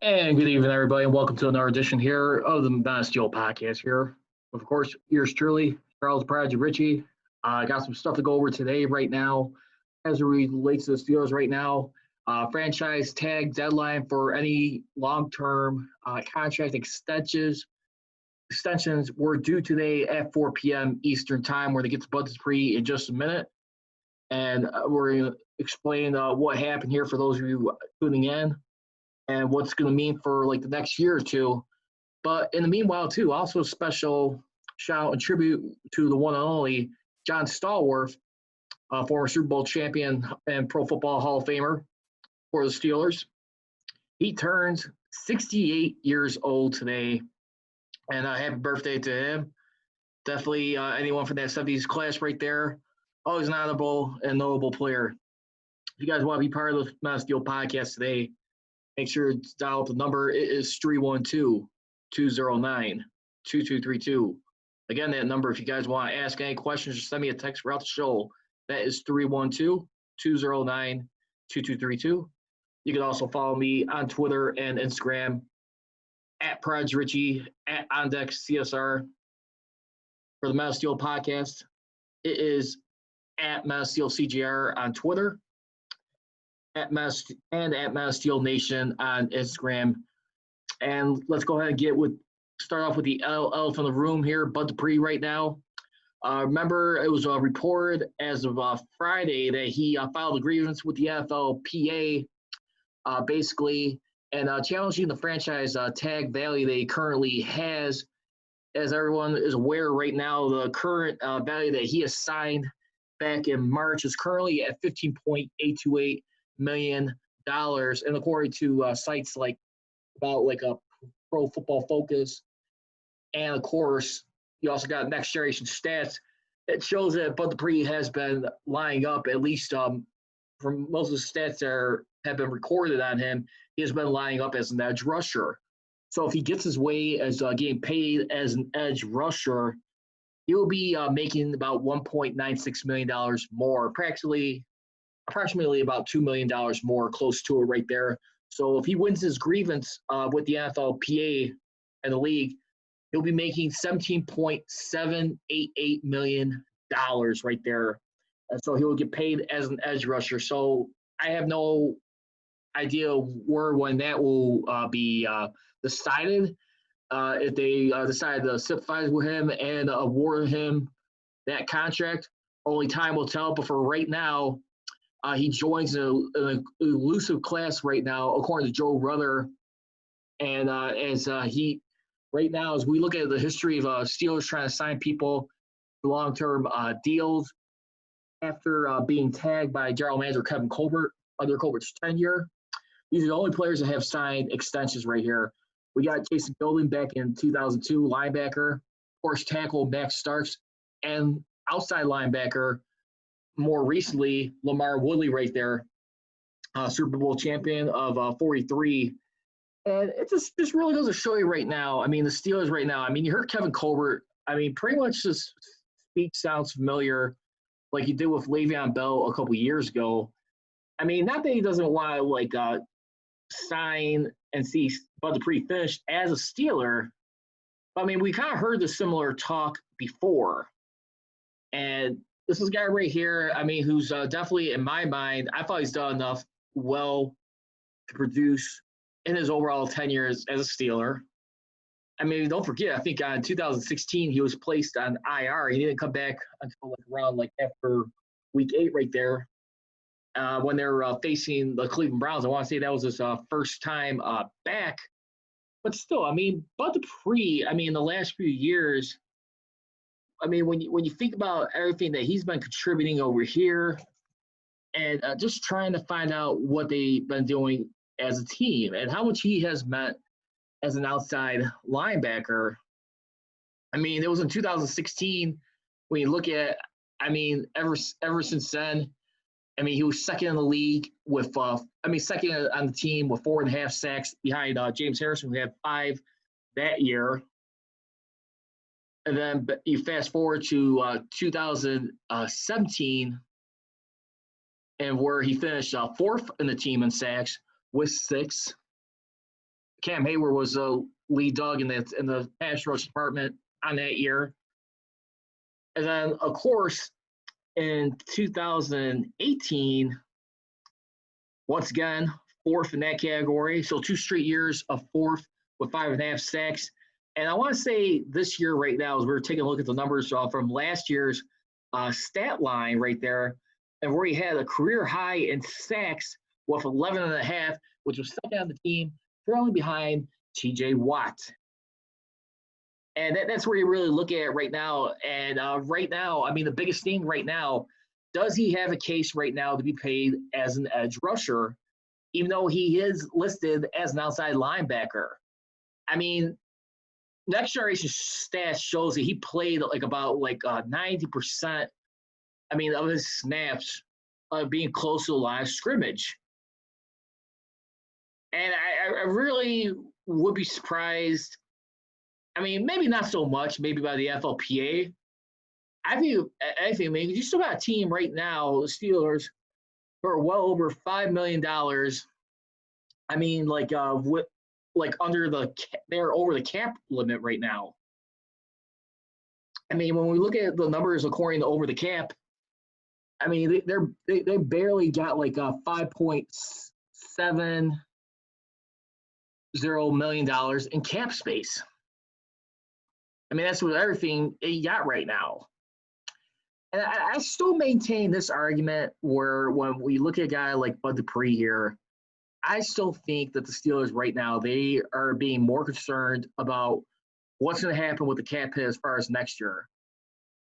And good evening, everybody, and welcome to another edition here of the Mass Steel Podcast here. Of course, yours truly, Charles Prodigy Richey. I got some stuff to go over today, right now, as it relates to the Steelers right now. Franchise tag deadline for any long-term contract extensions were due today at 4 p.m. Eastern Time. We're going to get to Bud Dupree in just a minute, and we're going to explain what happened here for those of you tuning in, and what's going to mean for like the next year or two. But in the meanwhile, too, also a special shout and tribute to the one and only John Stallworth, former Super Bowl champion and Pro Football Hall of Famer for the Steelers. He turns 68 years old today, and happy birthday to him. Definitely anyone from that 70s class right there. Always an honorable and notable player. If you guys want to be part of the Mass Steel Podcast today, make sure to dial up the number. It is 312-209-2232. Again, that number, if you guys want to ask any questions or send me a text throughout the show, that is 312-209-2232. You can also follow me on Twitter and Instagram at Prodigy Richey, at OnDeckCSR. For the Mass Steel Podcast, it is at Mass Steel CGR on Twitter, at Mass Steel Nation on Instagram. And let's go ahead and start off with the elephant in the room here, Bud Dupree right now. Remember, it was reported as of Friday that he filed a grievance with the NFLPA, basically, and challenging the franchise tag value that he currently has. As everyone is aware right now, the current value that he assigned back in March is currently at $15.828 million. And according to sites like a Pro Football Focus, and of course, you also got Next Generation Stats, it shows that Bud Dupree has been lining up, at least from most of the stats that have been recorded on him, he has been lining up as an edge rusher. So if he gets his way as getting paid as an edge rusher, he will be making about $1.96 million more, approximately about $2 million more, close to it right there. So if he wins his grievance with the NFLPA and the league, he'll be making $17.788 million right there. And so he will get paid as an edge rusher. So I have no idea when that will be decided. If they decide to sympathize with him and award him that contract, only time will tell. But for right now, he joins an elusive class right now, according to Joe Rutter. And as we look at the history of Steelers trying to sign people to long-term deals after being tagged by general manager Kevin Colbert under Colbert's tenure, these are the only players that have signed extensions right here. We got Jason Golden back in 2002, linebacker, of course, tackle Max Starks, and outside linebacker, more recently, Lamar Woodley right there, Super Bowl champion of 43. And it just really goes to show you right now, I mean, the Steelers right now, I mean, you heard Kevin Colbert, I mean, pretty much just sounds familiar like he did with Le'Veon Bell a couple years ago. I mean, not that he doesn't want to, sign and see Bud Dupree finished as a Steeler, but, I mean, we kind of heard the similar talk before. And this is a guy right here, I mean, who's definitely, in my mind, I thought he's done enough well to produce in his overall tenure as a Steeler. I mean, don't forget, I think in 2016, he was placed on IR. He didn't come back until around after week 8 right there when they were facing the Cleveland Browns. I want to say that was his first time back. But still, I mean, Bud Dupree, I mean, the last few years, I mean, when you think about everything that he's been contributing over here and just trying to find out what they've been doing as a team and how much he has meant as an outside linebacker. I mean, it was in 2016 when you look at, I mean, ever since then, I mean, he was second in the league with, second on the team with 4.5 sacks behind James Harrison, who had 5 that year. And then you fast forward to 2017, and where he finished 4th in the team in sacks with 6. Cam Hayward was the lead dog in the pass rush department on that year. And then, of course, in 2018, once again, fourth in that category. So 2 straight years of fourth with 5.5 sacks. And I want to say this year right now, as we're taking a look at the numbers from last year's stat line right there, and where he had a career high in sacks with 11.5, which was second on the team, trailing behind T.J. Watt. And that's where you really look at it right now. And right now, I mean, the biggest thing right now, does he have a case right now to be paid as an edge rusher, even though he is listed as an outside linebacker? I mean, Next Generation stats shows that he played about 90%, of his snaps being close to the line of scrimmage. And I really would be surprised. I mean, maybe not so much, maybe by the NFLPA. I think maybe you still got a team right now, the Steelers, who are well over $5 million. I mean, they're over the cap limit right now. I mean, when we look at the numbers according to over the cap, I mean, they barely got like a $5.70 million in cap space. I mean, that's with everything you got right now. And I still maintain this argument where when we look at a guy like Bud Dupree here, I still think that the Steelers right now, they are being more concerned about what's going to happen with the cap hit as far as next year.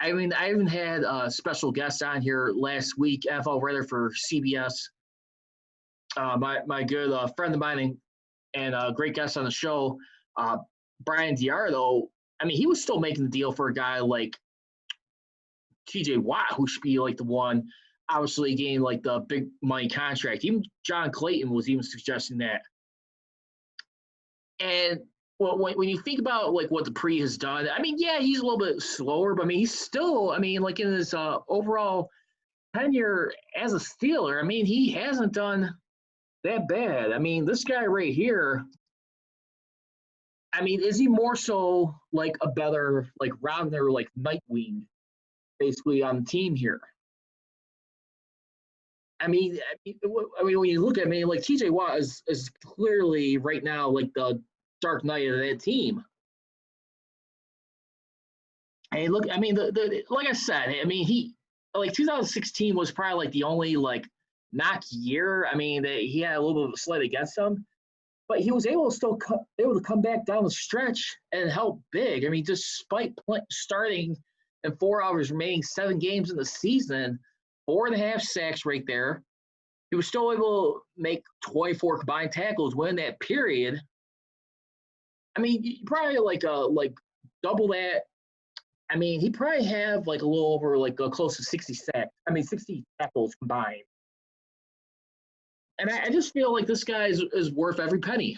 I mean, I even had a special guest on here last week, NFL writer for CBS, my good friend of mine and a great guest on the show, Brian Diardo. I mean, he was still making the deal for a guy like T.J. Watt, who should be like the one obviously getting like the big money contract. Even John Clayton was even suggesting that. And when you think about like what Dupree has done, I mean, yeah, he's a little bit slower, but I mean, he's still, like in his overall tenure as a Steeler, I mean, he hasn't done that bad. I mean, this guy right here, I mean, is he more so like a better like rounder, like Nightwing, basically on the team here? I mean, when you look at me, like T.J. Watt is clearly right now like the Dark Knight of that team. And look, I mean, like I said, I mean, he 2016 was probably like the only like knock year. I mean, that he had a little bit of a slight against him, but he was able to come back down the stretch and help big. I mean, despite starting in 4 hours remaining 7 games in the season, 4.5 sacks right there. He was still able to make 24 combined tackles within that period. I mean, you probably like double that. I mean, he probably have like a little over like close to 60 sacks. 60 tackles combined. And I just feel like this guy is worth every penny.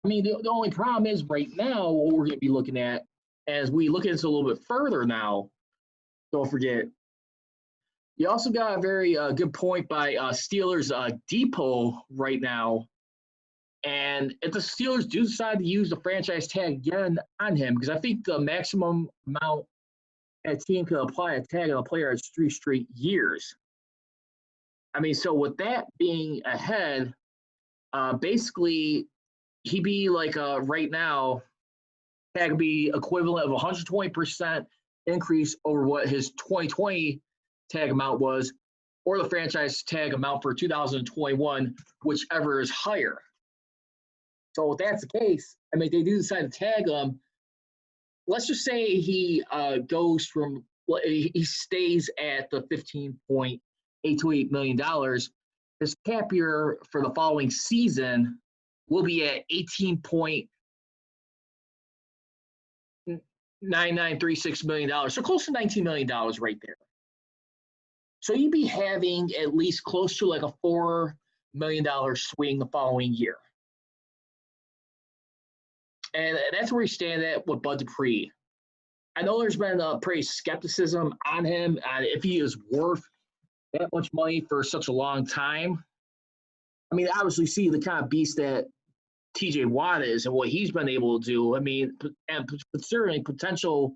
I mean, the only problem is right now what we're going to be looking at as we look into a little bit further now. Don't forget. You also got a very good point by Steelers Depot right now. And if the Steelers do decide to use the franchise tag again on him, because I think the maximum amount a team can apply a tag on a player is 3 straight years. I mean, so with that being ahead, basically he'd be like right now, tag would be equivalent of 120% increase over what his 2020 tag amount was, or the franchise tag amount for 2021, whichever is higher. So if that's the case, I mean, they do decide to tag him. Let's just say he he stays at the $15.828 million. His cap year for the following season will be at $18.9936 million. So close to $19 million right there. So you'd be having at least close to like a $4 million swing the following year. And that's where we stand at with Bud Dupree. I know there's been pretty skepticism on him if he is worth that much money for such a long time. I mean, obviously see the kind of beast that TJ Watt is and what he's been able to do. I mean, and considering potential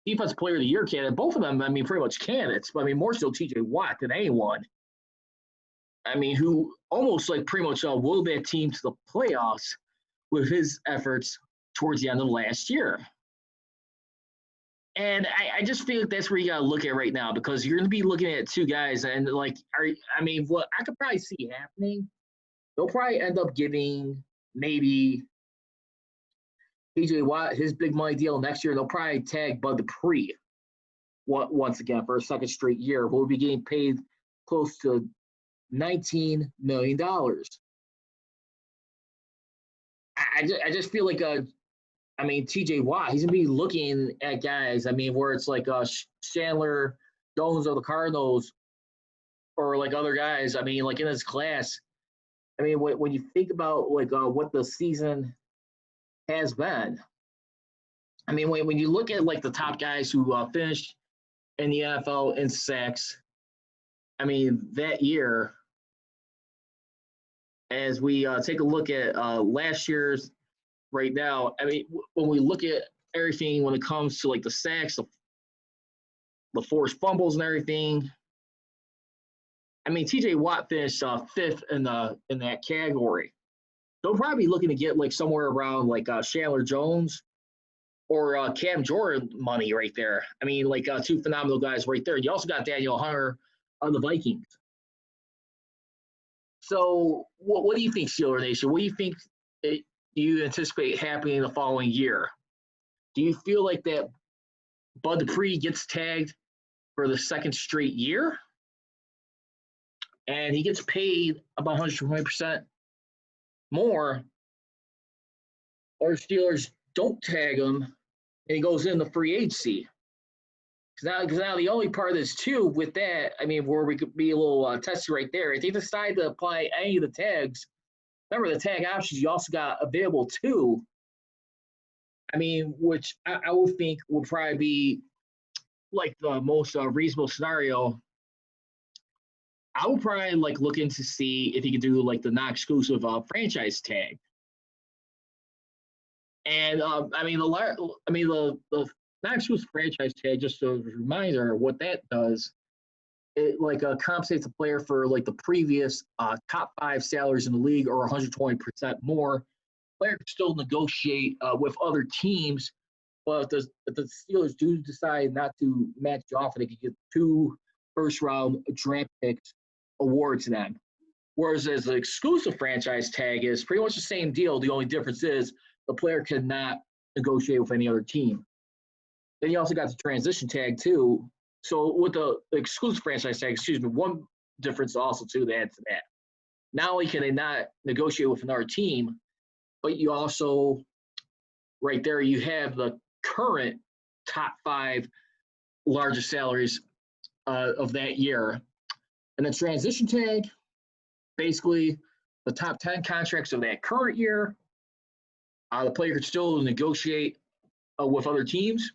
defensive player of the year candidate, both of them, I mean, pretty much candidates, but I mean, more so TJ Watt than anyone. I mean, who almost like pretty much willed that team to the playoffs with his efforts towards the end of last year. And I just feel like that's where you got to look at right now, because you're going to be looking at two guys and like, what I could probably see happening, they'll probably end up giving maybe TJ Watt his big money deal next year. They'll probably tag Bud Dupree once again for a second straight year. We'll be getting paid close to $19 million. I just feel like TJ Watt, he's gonna be looking at guys. I mean, where it's like Chandler Jones of the Cardinals, or like other guys. I mean, like in his class. I mean, when you think about like what the season has been. I mean, when you look at like the top guys who finished in the NFL in sacks, I mean, that year, as we take a look at last year's right now, I mean, when we look at everything when it comes to like the sacks, the forced fumbles and everything, I mean, TJ Watt finished fifth in that category. They'll probably be looking to get like somewhere around like Chandler Jones or Cam Jordan money right there. I mean, like two phenomenal guys right there. You also got Daniel Hunter on the Vikings. So what do you think, Steeler Nation? What do you think you anticipate happening the following year? Do you feel like that Bud Dupree gets tagged for the second straight year and he gets paid about 120% more, or Steelers don't tag him and he goes into free agency? Because now the only part of this too with that, I mean, where we could be a little testy right there, if they decide to apply any of the tags, remember the tag options you also got available too. I mean, which I would think would probably be like the most reasonable scenario. I would probably like looking to see if you could do like the non-exclusive franchise tag. And the non-exclusive franchise tag, just a reminder, what that does, it like compensates a player for like the previous top 5 salaries in the league or 120% more. Player can still negotiate with other teams, but if the Steelers do decide not to match the offer, they can get 2 first-round draft picks awarded to them. Whereas as an exclusive franchise tag is pretty much the same deal. The only difference is the player cannot negotiate with any other team. Then you also got the transition tag too. So with the exclusive franchise tag, one difference also too to add to that. Not only can they not negotiate with another team, but you also, right there, you have the current top 5 largest salaries of that year. And the transition tag, basically the top 10 contracts of that current year. The player could still negotiate with other teams.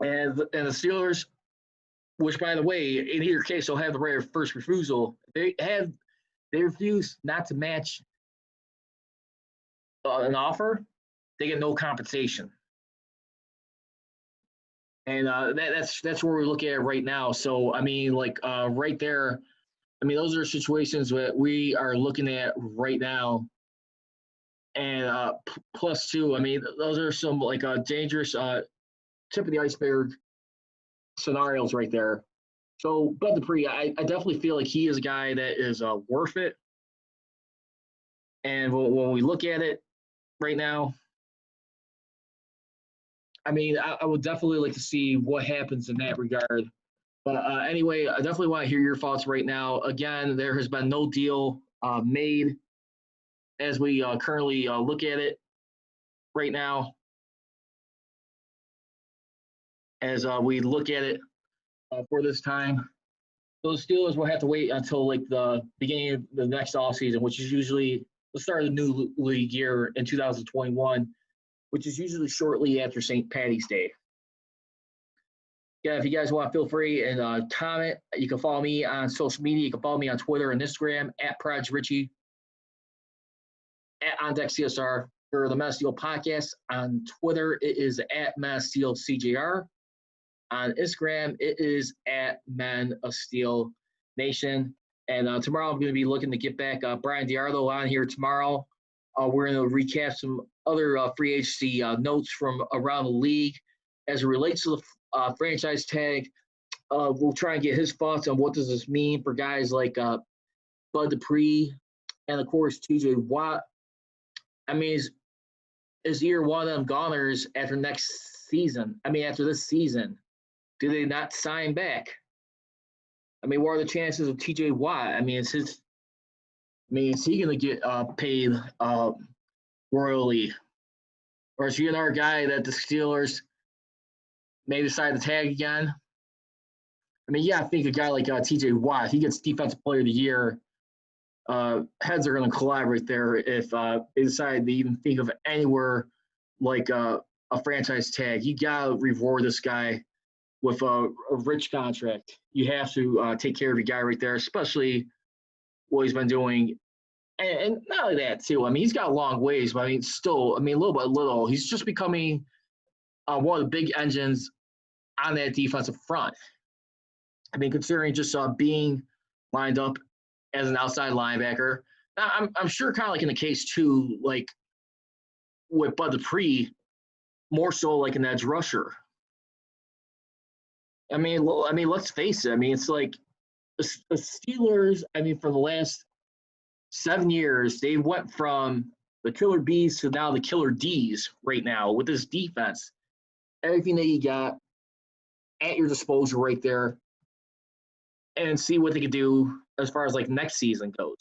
And the Steelers, which, by the way, in either case, they'll have the right of first refusal. They refuse not to match an offer, they get no compensation. And that's where we're looking at right now. So, I mean, like right there, I mean, those are situations that we are looking at right now. And plus, too, I mean, those are some like dangerous tip of the iceberg scenarios right there. So, Bud Dupree, I definitely feel like he is a guy that is worth it. And when we look at it right now, I mean, I would definitely like to see what happens in that regard. But anyway, I definitely want to hear your thoughts right now. Again, there has been no deal made as we currently look at it right now. As we look at it for this time, those Steelers will have to wait until like the beginning of the next offseason, which is usually the start of the new league year in 2021, which is usually shortly after St. Patty's Day. Yeah, if you guys want, feel free and comment. You can follow me on social media. You can follow me on Twitter and Instagram at Prodigy Richey, On Deck CSR for the Men of Steel podcast. On Twitter, it is at Men of Steel CJR. On Instagram, it is at Men of Steel Nation. And tomorrow, I'm going to be looking to get back Brian Diardo on here tomorrow. We're going to recap some other free agency notes from around the league as it relates to the franchise tag. We'll try and get his thoughts on what does this mean for guys like Bud Dupree and, of course, TJ Watt. I mean, is either one of them goners after after this season? Do they not sign back? I mean, what are the chances of TJ Watt? I mean, is he going to get paid royally? Or is he another guy that the Steelers may decide to tag again? I mean, yeah, I think a guy like TJ Watt, if he gets Defensive Player of the Year, heads are going to collide right there if they decide to even think of anywhere like a franchise tag. You got to reward this guy with a rich contract. You have to take care of your guy right there, especially what he's been doing. And not only that, too. I mean, he's got a long ways, but I mean, still, little by little, he's just becoming one of the big engines on that defensive front. I mean, considering just being lined up as an outside linebacker. Now, I'm sure kind of like in the case, too, like with Bud Dupree, more so like an edge rusher. I mean, let's face it. I mean, it's like the Steelers, for the last 7 years, they went from the Killer Bs to now the Killer Ds right now with this defense. Everything that you got at your disposal right there, and see what they can do as far as like next season goes.